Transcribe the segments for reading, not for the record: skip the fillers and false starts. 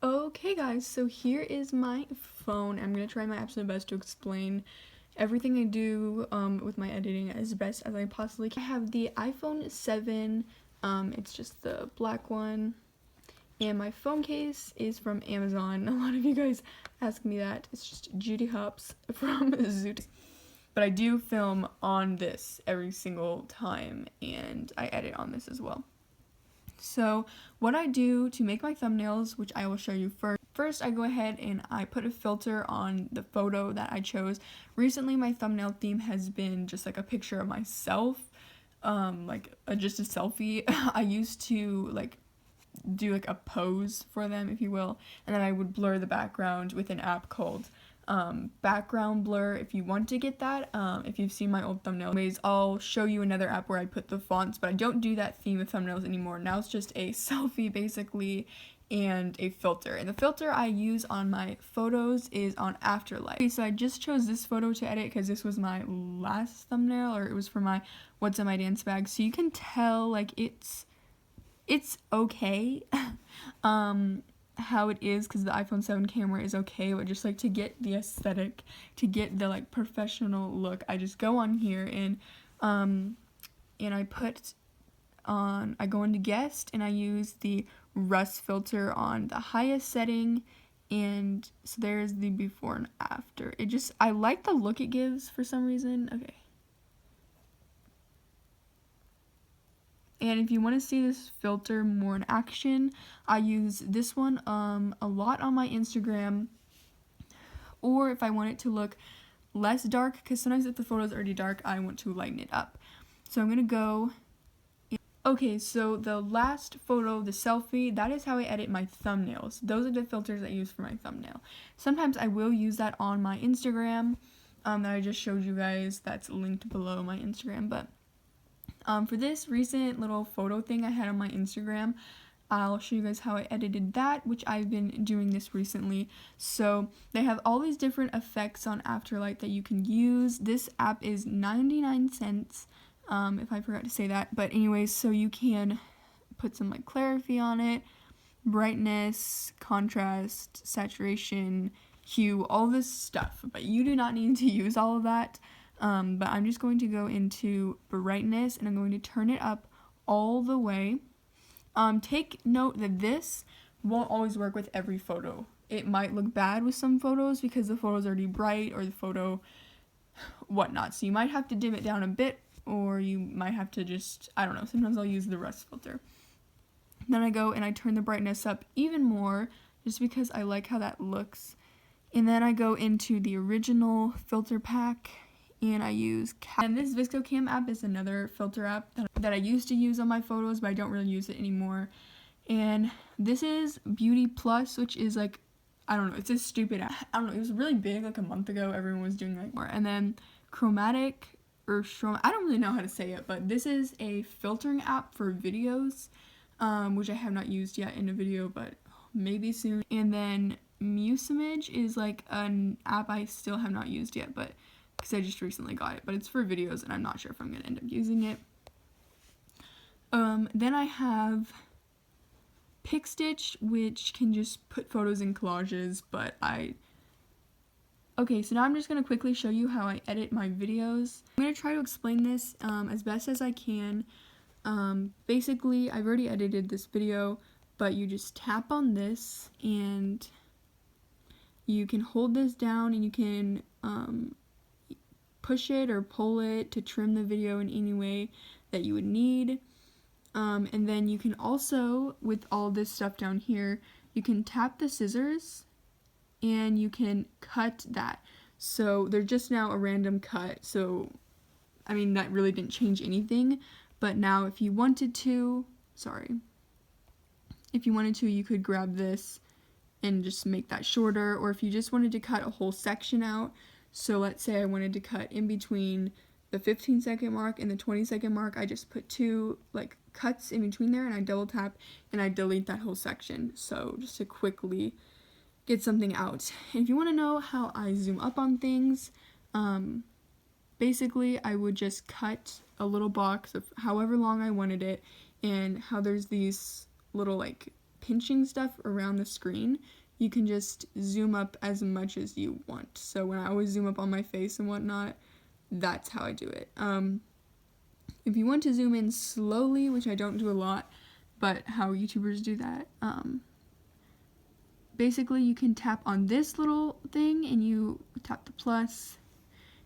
Okay guys, so here is my phone. I'm gonna try my absolute best to explain everything I do with my editing as best as I possibly can. I have the iPhone 7, it's just the black one, and my phone case is from Amazon. A lot of you guys ask me that. It's just Judy Hops from Zoot. But I do film on this every single time, and I edit on this as well. So what I do to make my thumbnails, which I will show you first I go ahead and I put a filter on the photo that I chose. Recently my thumbnail theme has been just like a picture of myself, just a selfie. I used to like do like a pose for them, if you will, and then I would blur the background with an app called background blur. If you want to get that, if you've seen my old thumbnail, anyways, I'll show you another app where I put the fonts, but I don't do that theme of thumbnails anymore. Now it's just a selfie basically and a filter, and the filter I use on my photos is on Afterlight. Okay, so I just chose this photo to edit because this was my last thumbnail, or it was for my what's in my dance bag, so you can tell like it's okay how it is, because the iPhone 7 camera is okay, but just like to get the aesthetic, to get the like professional look, I just go on here and I go into guest and I use the rust filter on the highest setting, and so there's the before and after. I like the look it gives for some reason. Okay. And if you want to see this filter more in action, I use this one a lot on my Instagram, or if I want it to look less dark, because sometimes if the photo is already dark, I want to lighten it up. So I'm going to go. Okay, so the last photo, the selfie, that is how I edit my thumbnails. Those are the filters I use for my thumbnail. Sometimes I will use that on my Instagram that I just showed you guys. That's linked below my Instagram, but for this recent little photo thing I had on my Instagram, I'll show you guys how I edited that, which I've been doing this recently. So they have all these different effects on Afterlight that you can use. This app is 99 cents, if I forgot to say that. But anyways, so you can put some like clarity on it, brightness, contrast, saturation, hue, all this stuff. But you do not need to use all of that. But I'm just going to go into brightness and I'm going to turn it up all the way. Take note that this won't always work with every photo. It might look bad with some photos because the photo's already bright, or the photo whatnot. So you might have to dim it down a bit, or you might have to just, I don't know, sometimes I'll use the rust filter. Then I go and I turn the brightness up even more just because I like how that looks. And then I go into the original filter pack, and I use and this ViscoCam app is another filter app that I used to use on my photos, but I don't really use it anymore. And this is Beauty Plus, which is like, I don't know, it's a stupid app. I don't know, it was really big like a month ago. Everyone was doing like more. And then Chromatic, or I don't really know how to say it, but this is a filtering app for videos, which I have not used yet in a video, but maybe soon. And then Musimage is like an app I still have not used yet, but because I just recently got it, but it's for videos and I'm not sure if I'm going to end up using it. Then I have PicStitch, which can just put photos in collages, but okay, so now I'm just going to quickly show you how I edit my videos. I'm going to try to explain this as best as I can. Basically, I've already edited this video, but you just tap on this and you can hold this down and you can push it or pull it to trim the video in any way that you would need. And then you can also, with all this stuff down here, you can tap the scissors and you can cut that. So they're just now a random cut. So, I mean, that really didn't change anything. But now if you wanted to, you could grab this and just make that shorter. Or if you just wanted to cut a whole section out, so let's say I wanted to cut in between the 15-second mark and the 20-second mark, I just put two like cuts in between there and I double tap and I delete that whole section. So just to quickly get something out. And if you want to know how I zoom up on things, basically I would just cut a little box of however long I wanted it, and how there's these little like pinching stuff around the screen, you can just zoom up as much as you want. So when I always zoom up on my face and whatnot, that's how I do it. If you want to zoom in slowly, which I don't do a lot, but how YouTubers do that, basically you can tap on this little thing and you tap the plus,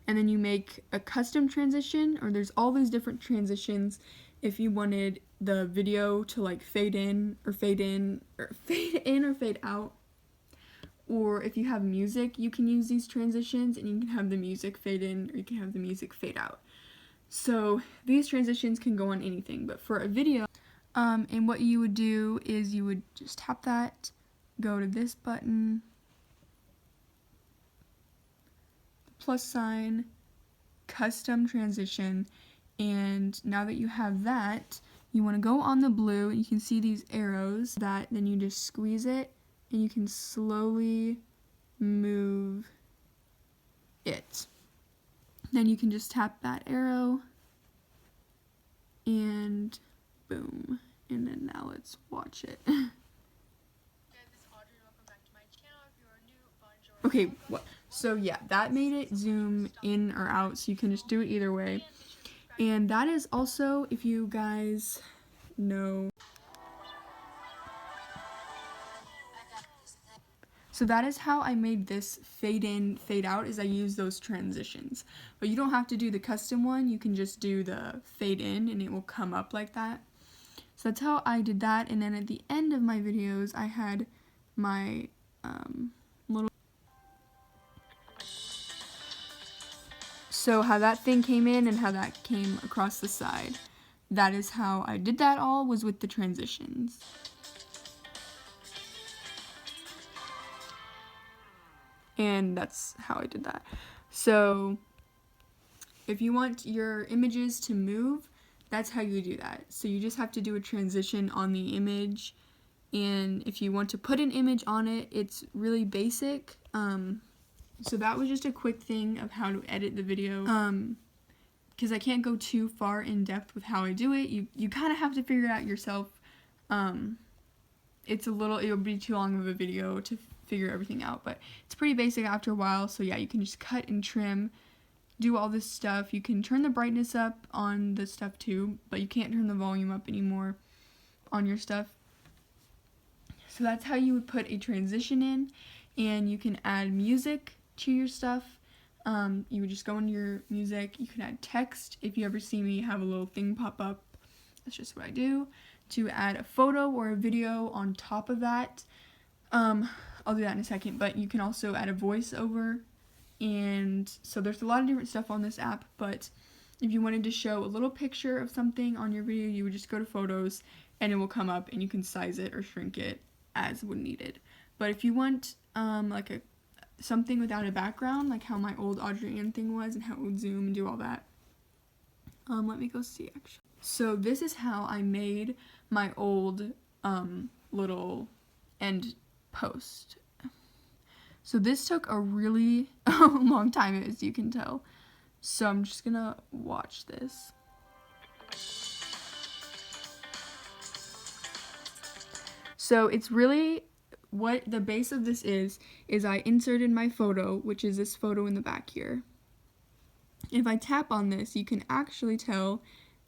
and then you make a custom transition, or there's all these different transitions if you wanted the video to like fade in or fade out. Or if you have music, you can use these transitions and you can have the music fade in or you can have the music fade out. So these transitions can go on anything, but for a video, and what you would do is you would just tap that, go to this button, the plus sign, custom transition, and now that you have that, you want to go on the blue and you can see these arrows, that then you just squeeze it and you can slowly move it. Then you can just tap that arrow and boom. And then now let's watch it. This is Audrey, welcome back to my channel. If you are new, bonjour. Okay, what? So yeah, that made it zoom in or out, so you can just do it either way. And that is also, if you guys know, so that is how I made this fade in, fade out, is I use those transitions. But you don't have to do the custom one, you can just do the fade in and it will come up like that. So that's how I did that, and then at the end of my videos I had my little... So how that thing came in and how that came across the side. That is how I did that all, was with the transitions. And that's how I did that. So if you want your images to move, that's how you do that. So you just have to do a transition on the image, and if you want to put an image on it, it's really basic. So that was just a quick thing of how to edit the video. Because I can't go too far in depth with how I do it. You kind of have to figure it out yourself. It'll be too long of a video to figure everything out, but it's pretty basic after a while. So yeah, you can just cut and trim, do all this stuff. You can turn the brightness up on the stuff too, but you can't turn the volume up anymore on your stuff. So that's how you would put a transition in, and you can add music to your stuff. You would just go into your music. You can add text. If you ever see me have a little thing pop up, that's just what I do. To add a photo or a video on top of that. I'll do that in a second, but you can also add a voiceover. And so there's a lot of different stuff on this app, but if you wanted to show a little picture of something on your video, you would just go to photos and it will come up and you can size it or shrink it as when needed. But if you want like something without a background, like how my old Audrey thing was and how it would zoom and do all that, let me go see actually. So this is how I made my old little end post. So this took a really long time, as you can tell. So I'm just gonna watch this. So it's really, what the base of this is I inserted my photo, which is this photo in the back here. If I tap on this, you can actually tell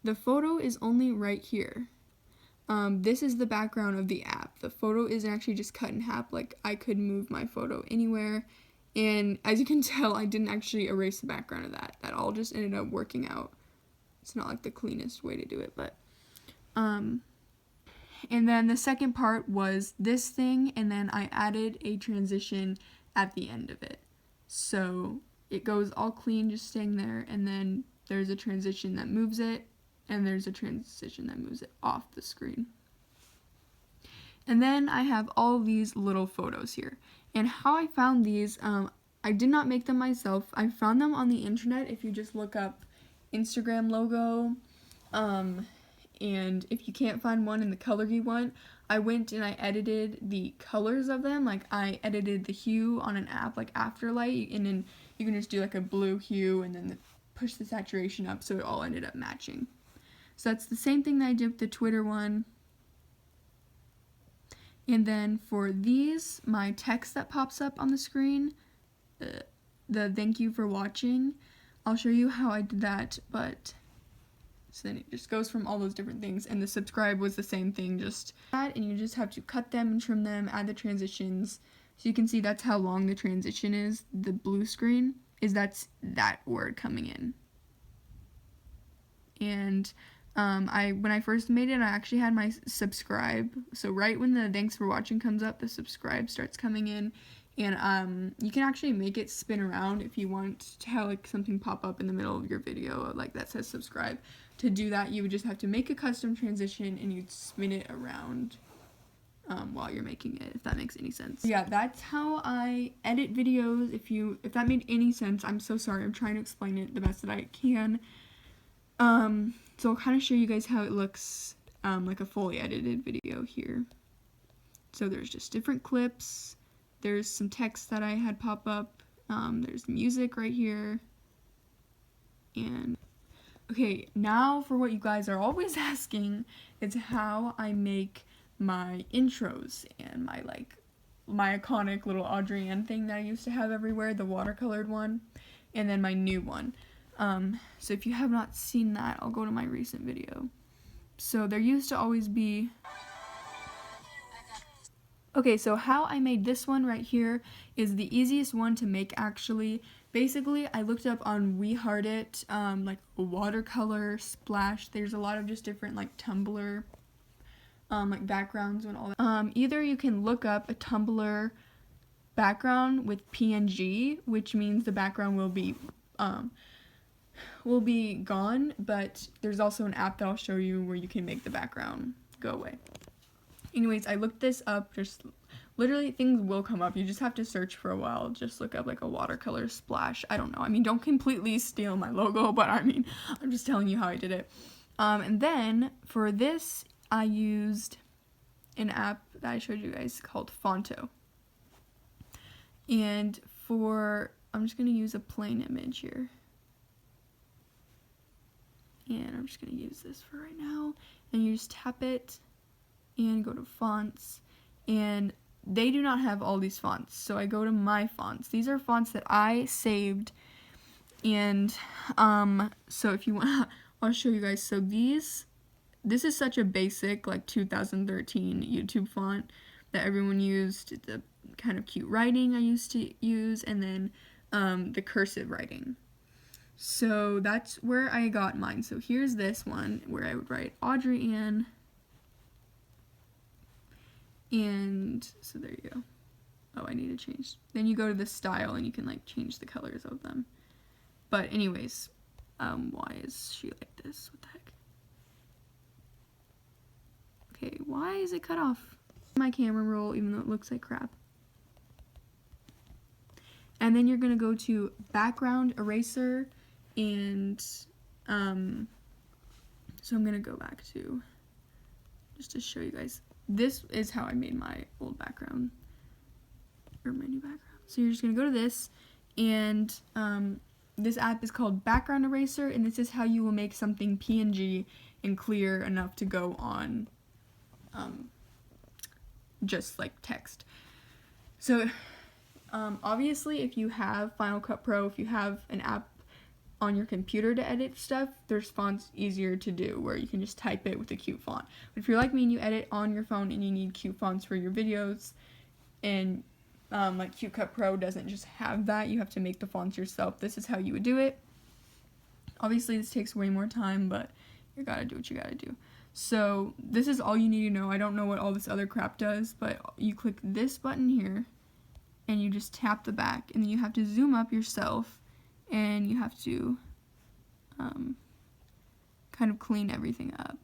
the photo is only right here. This is the background of the app. The photo isn't actually just cut in half, like I could move my photo anywhere. And as you can tell, I didn't actually erase the background of that. That all just ended up working out. It's not like the cleanest way to do it, but and then the second part was this thing, and then I added a transition at the end of it. So it goes all clean, just staying there, and then there's a transition that moves it, and there's a transition that moves it off the screen. And then I have all these little photos here. And how I found these, I did not make them myself. I found them on the internet. If you just look up Instagram logo, and if you can't find one in the color you want, I went and I edited the colors of them. Like I edited the hue on an app like Afterlight, and then you can just do like a blue hue and then pushed the saturation up so it all ended up matching. So that's the same thing that I did with the Twitter one. And then for these, my text that pops up on the screen, the thank you for watching, I'll show you how I did that, but so then it just goes from all those different things, and the subscribe was the same thing, just that, and you just have to cut them and trim them, add the transitions. So you can see that's how long the transition is. The blue screen is that's that word coming in. And when I first made it, I actually had my subscribe. So right when the thanks for watching comes up, the subscribe starts coming in. And you can actually make it spin around if you want to have like something pop up in the middle of your video like that says subscribe. To do that, you would just have to make a custom transition and you'd spin it around while you're making it, if that makes any sense. Yeah, that's how I edit videos. If that made any sense, I'm so sorry. I'm trying to explain it the best that I can. So I'll kind of show you guys how it looks like a fully edited video here. So there's just different clips. There's some text that I had pop up. There's music right here. And okay, now for what you guys are always asking, it's how I make my intros and my iconic little Audrey thing that I used to have everywhere, the watercolored one, and then my new one. So if you have not seen that, I'll go to my recent video. So there used to always be... Okay, so how I made this one right here is the easiest one to make actually. Basically, I looked up on We Heart It, like watercolor splash. There's a lot of just different like Tumblr, like backgrounds and all that. Either you can look up a Tumblr background with PNG, which means the background will be gone, but there's also an app that I'll show you where you can make the background go away. Anyways, I looked this up, just literally things will come up. You just have to search for a while. Just look up like a watercolor splash. I don't know. I mean, don't completely steal my logo, but I mean, I'm just telling you how I did it. And then for this, I used an app that I showed you guys called Fonto. And I'm just going to use a plain image here. And I'm just going to use this for right now. And you just tap it and go to fonts, and they do not have all these fonts, so I go to my fonts. These are fonts that I saved, and so if you want, I'll show you guys. So this is such a basic like 2013 YouTube font that everyone used. The kind of cute writing I used to use, and then the cursive writing. So that's where I got mine. So here's this one where I would write Audrey Ann. And so there you go. Oh, I need to change. Then you go to the style and you can like change the colors of them. But anyways, why is she like this? What the heck? Okay, why is it cut off? My camera roll, even though it looks like crap. And then you're gonna go to background eraser, and so I'm gonna go back to just to show you guys. This is how I made my old background, or my new background. So you're just going to go to this, and this app is called Background Eraser, and this is how you will make something PNG and clear enough to go on just like text. So obviously if you have Final Cut Pro, if you have an app on your computer to edit stuff, there's fonts easier to do where you can just type it with a cute font. But if you're like me and you edit on your phone and you need cute fonts for your videos, and like Cut Pro doesn't just have that, you have to make the fonts yourself. This is how you would do it. Obviously this takes way more time, but you gotta do what you gotta do. So this is all you need to know. I don't know what all this other crap does, but you click this button here and you just tap the back, and then you have to zoom up yourself, and you have to kind of clean everything up.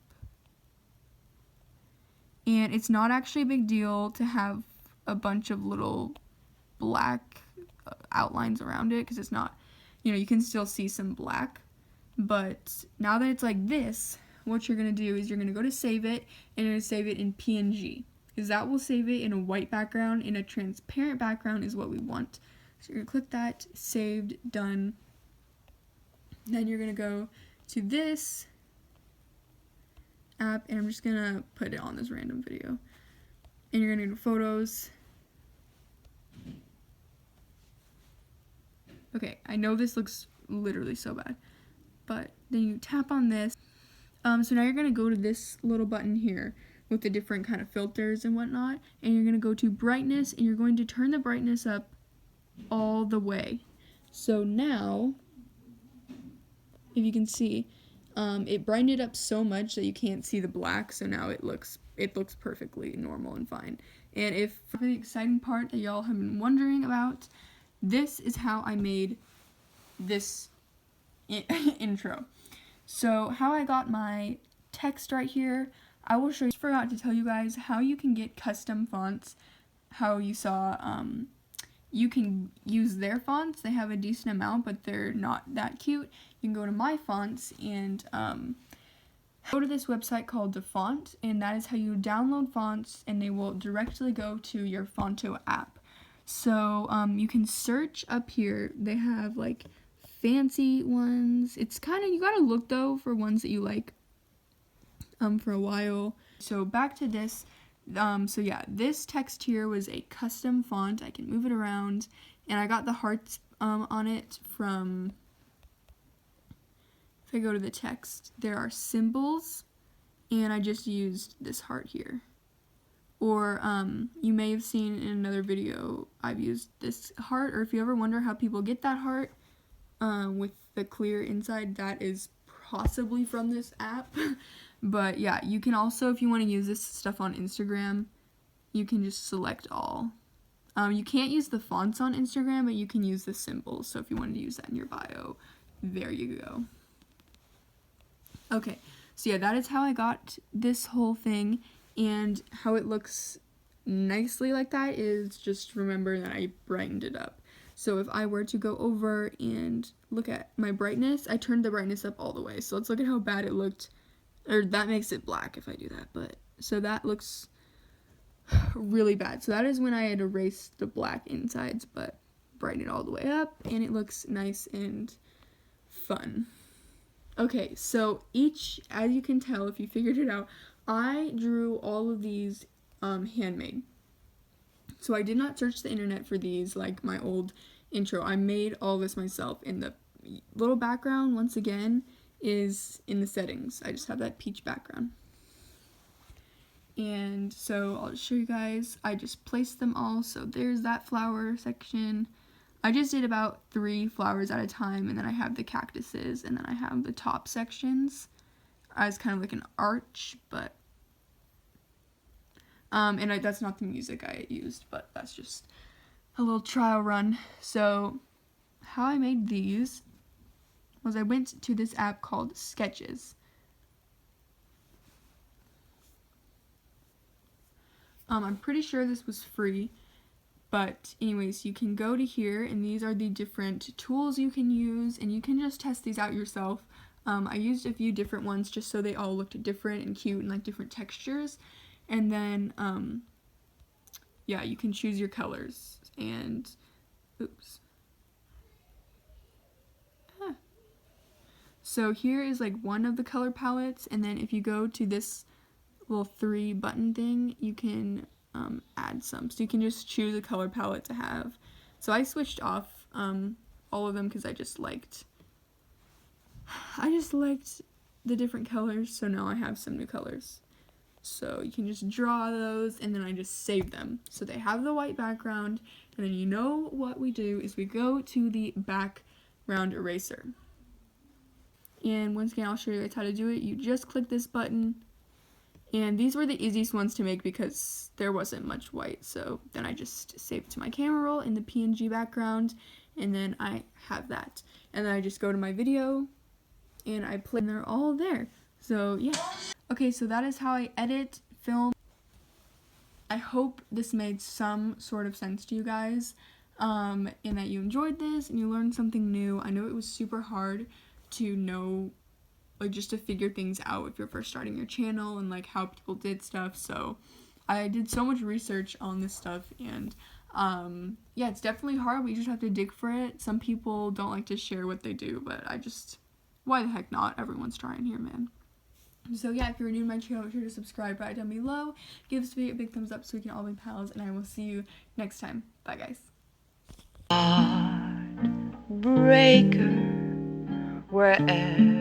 And it's not actually a big deal to have a bunch of little black outlines around it, because it's not, you can still see some black. But now that it's like this, what you're going to do is you're going to go to save it, and you're going to save it in PNG, because that will save it in a white background, and a transparent background is what we want. So you're going to click that, saved, done, Then you're gonna go to this app, and I'm just gonna put it on this random video. And you're gonna go to photos. Okay, I know this looks literally so bad, but then you tap on this. So now you're gonna go to this little button here with the different kind of filters and whatnot, and you're gonna go to brightness, and you're going to turn the brightness up all the way. So now, if you can see, it brightened it up so much that you can't see the black, so now it looks perfectly normal and fine. And if for the exciting part that y'all have been wondering about, this is how I made this intro. So how I got my text right here, I will show you. I forgot to tell you guys how you can get custom fonts. How you saw, you can use their fonts. They have a decent amount, but they're not that cute. You can go to my fonts and go to this website called The Font, and that is how you download fonts, and they will directly go to your Fonto app. So you can search up here. They have like fancy ones. It's kind of, you gotta look though for ones that you like for a while. So back to this. So yeah, this text here was a custom font. I can move it around, and I got the hearts on it from, if I go to the text, there are symbols, and I just used this heart here. Or you may have seen in another video, I've used this heart, or if you ever wonder how people get that heart with the clear inside, that is possibly from this app. But yeah, you can also, if you want to use this stuff on Instagram, you can just select all. You can't use the fonts on Instagram, but you can use the symbols. So if you wanted to use that in your bio, there you go. Okay, so yeah, that is how I got this whole thing, and how it looks nicely like that is just remember that I brightened it up. So if I were to go over and look at my brightness, I turned the brightness up all the way. So let's look at how bad it looked, or that makes it black if I do that, but so that looks really bad. So that is when I had erased the black insides, but brighten it all the way up, and it looks nice and fun. Okay, so each, as you can tell if you figured it out, I drew all of these handmade. So I did not search the internet for these like my old intro. I made all this myself, and the little background, once again, is in the settings. I just have that peach background. And so I'll just show you guys. I just placed them all. So there's that flower section. I just did about 3 flowers at a time, and then I have the cactuses, and then I have the top sections as kind of like an arch, but and that's not the music I used, but that's just a little trial run. So how I made these was I went to this app called Sketches. I'm pretty sure this was free, but anyways, you can go to here, and these are the different tools you can use, and you can just test these out yourself. I used a few different ones just so they all looked different and cute and like different textures. And then, yeah, you can choose your colors, and, oops. So here is like one of the color palettes, and then if you go to this little 3 button thing, you can add some. So you can just choose a color palette to have. So I switched off all of them because I just liked the different colors, so now I have some new colors. So you can just draw those, and then I just save them. So they have the white background, and then you know what we do is we go to the background eraser. And once again, I'll show you guys how to do it. You just click this button, and these were the easiest ones to make because there wasn't much white. So then I just saved to my camera roll in the PNG background, and then I have that. And then I just go to my video, and I play, and they're all there. So yeah. Okay, so that is how I edit, film. I hope this made some sort of sense to you guys, and that you enjoyed this and you learned something new. I know it was super hard to know, like, just to figure things out if you're first starting your channel and like how people did stuff. So I did so much research on this stuff, and yeah, it's definitely hard, but you just have to dig for it. Some people don't like to share what they do, but I just Why the heck not? Everyone's trying here, man. So yeah, if you're new to my channel, make sure to subscribe right down below. Give this video a big thumbs up so we can all be pals, and I will see you next time. Bye, guys. Breaker, wherever